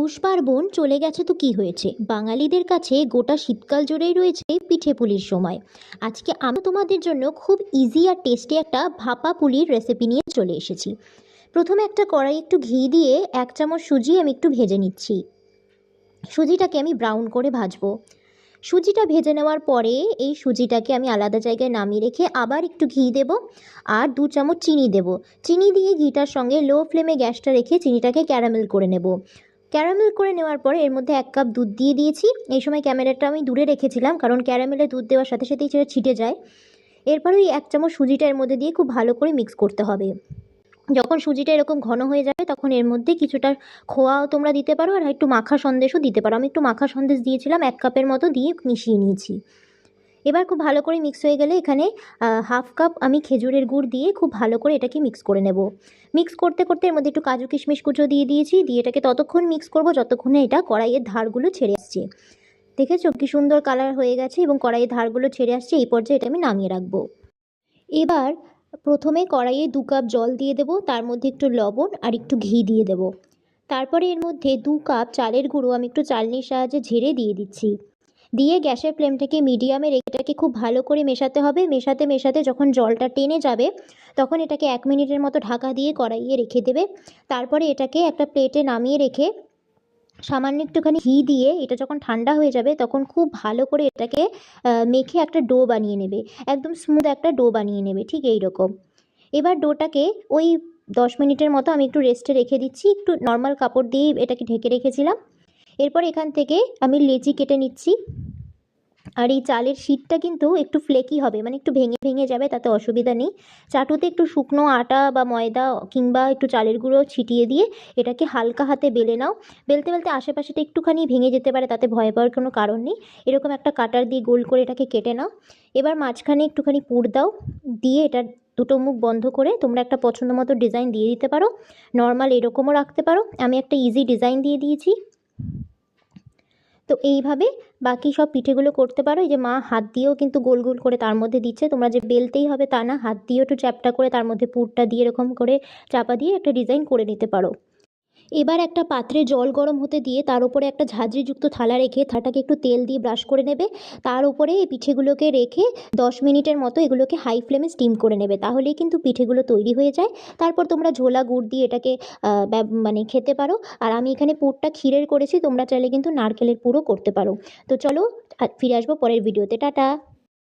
পৌষ পার্বণ চলে গেছে তো কি হয়েছে, বাঙালিদের কাছে গোটা শীতকাল জুড়েই রয়েছে পিঠে পুলির সময়। আজকে আমি তোমাদের জন্য খুব ইজি আর টেস্টি একটা ভাপা পুলির রেসিপি নিয়ে চলে এসেছি। প্রথমে একটা কড়াই একটু ঘি দিয়ে 1 চামচ সুজি আমি একটু ভেজে নিচ্ছি। সুজিটাকে আমি ব্রাউন করে ভাজবো। সুজিটা ভেজে নেওয়ার পরে এই সুজিটাকে আমি আলাদা জায়গায় নামিয়ে রেখে আবার একটু ঘি দেব আর 2 চামচ চিনি দেব। চিনি দিয়ে ঘিটার সঙ্গে লো ফ্লেমে গ্যাসটা রেখে চিনিটাকে ক্যারামেল করে নেব। ক্যারামেল করে নেওয়ার পরে এর মধ্যে 1 কাপ দুধ দিয়ে দিয়েছি। এই সময় ক্যামেরাটা আমি দূরে রেখেছিলাম, কারণ ক্যারামেলে দুধ দেওয়ার সাথে সাথেই সেটা ছিটে যায়। এরপরে ওই 1 চামচ সুজিটা এর মধ্যে দিয়ে খুব ভালো করে মিক্স করতে হবে। যখন সুজিটা এরকম ঘন হয়ে যাবে তখন এর মধ্যে কিছুটা খোয়াও তোমরা দিতে পারো, আর একটু মাখা সন্দেশও দিতে পারো। আমি একটু মাখা সন্দেশ দিয়েছিলাম, 1 কাপের মতো দিয়ে মিশিয়ে নিয়েছি। এবার খুব ভালো করে মিক্স হয়ে গেলে এখানে 1/2 কাপ আমি খেজুরের গুড় দিয়ে খুব ভালো করে এটাকে মিক্স করে নেব। মিক্স করতে করতে এর মধ্যে একটু কাজু কিশমিশ কুচো দিয়ে দিয়েছি, দিয়ে এটাকে ততক্ষণ মিক্স করব যতক্ষণে এটা কড়াইয়ের ধারগুলো ছেড়ে আসছে। দেখেছো কি সুন্দর কালার হয়ে গেছে এবং কড়াইয়ের ধারগুলো ছেড়ে আসছে। এই পর্যায়ে এটা আমি নামিয়ে রাখবো। এবার প্রথমে কড়াইয়ে 2 কাপ জল দিয়ে দেবো, তার মধ্যে একটু লবণ আর একটু ঘি দিয়ে দেবো। তারপরে এর মধ্যে 2 কাপ চালের গুঁড়ো আমি একটু চালনির সাহায্যে ঝেড়ে দিয়ে দিচ্ছি। দিয়ে গ্যাসের ফ্লেমটাকে মিডিয়ামে রেখে এটাকে খুব ভালো করে মেশাতে হবে। মেশাতে মেশাতে যখন জলটা টেনে যাবে তখন এটাকে 1 মিনিটের মতো ঢাকা দিয়ে কড়াইয়ে রেখে দেবে। তারপরে এটাকে একটা প্লেটে নামিয়ে রেখে সামান্য একটুখানি ঘি দিয়ে এটা যখন ঠান্ডা হয়ে যাবে তখন খুব ভালো করে এটাকে মেখে একটা ডো বানিয়ে নেবে। একদম স্মুথ একটা ডো বানিয়ে নেবে, ঠিক এই রকম। এবার ডোটাকে ওই 10 মিনিটের মতো আমি একটু রেস্টে রেখে দিচ্ছি। একটু নর্মাল কাপড় দিয়ে এটাকে ঢেকে রেখেছিলাম। এরপর এখান থেকে আমি লেচি কেটে নিচ্ছি। আর এই চালের শীটটা কিন্তু একটু ফ্লেকি হবে, মানে একটু ভেঙে ভেঙে যাবে, তাতে অসুবিধা নেই। চাটুতে একটু শুকনো আটা বা ময়দা কিংবা একটু চালের গুঁড়ো ছিটিয়ে দিয়ে এটাকে হালকা হাতে বেলে নাও। বেলতে বেলতে আশেপাশেটা একটুখানি ভেঙে যেতে পারে, তাতে ভয় পাওয়ার কোনো কারণ নেই। এরকম একটা কাটার দিয়ে গোল করে এটাকে কেটে নাও। এবার মাঝখানে একটুখানি পুর দাও, দিয়ে এটার দুটো মুখ বন্ধ করে তোমরা একটা পছন্দ মতো ডিজাইন দিয়ে দিতে পারো। নর্মাল এরকমও রাখতে পারো, আমি একটা ইজি ডিজাইন দিয়ে দিয়েছি। তো এইভাবে বাকি সব পিঠেগুলো করতে পারো। এই যে মা হাত দিয়েও কিন্তু গোল গোল করে তার মধ্যে দিচ্ছে, তোমরা যে বেলতেই হবে তা না, হাত দিয়েও একটু চ্যাপ্টা করে তার মধ্যে পুরটা দিয়ে এরকম করে চাপা দিয়ে একটা ডিজাইন করে নিতে পারো। এবার একটা পাত্রে জল গরম হতে দিয়ে তার উপরে একটা ঝাঁঝরিযুক্ত থালা রেখে থালাটাকে একটু তেল দিয়ে ব্রাশ করে নেবে। তার উপরে এই পিঠেগুলোকে রেখে 10 মিনিটের মতো এগুলোকে হাই ফ্লেমে স্টিম করে নেবে, তাহলেই কিন্তু পিঠেগুলো তৈরি হয়ে যায়। তারপর তোমরা ঝোলা গুড় দিয়ে এটাকে মানে খেতে পারো। আর আমি এখানে পুরটা ক্ষীরের করেছি, তোমরা চাইলে কিন্তু নারকেলের পুরও করতে পারো। তো চলো ফিরে আসবো পরের ভিডিওতে। টাটা।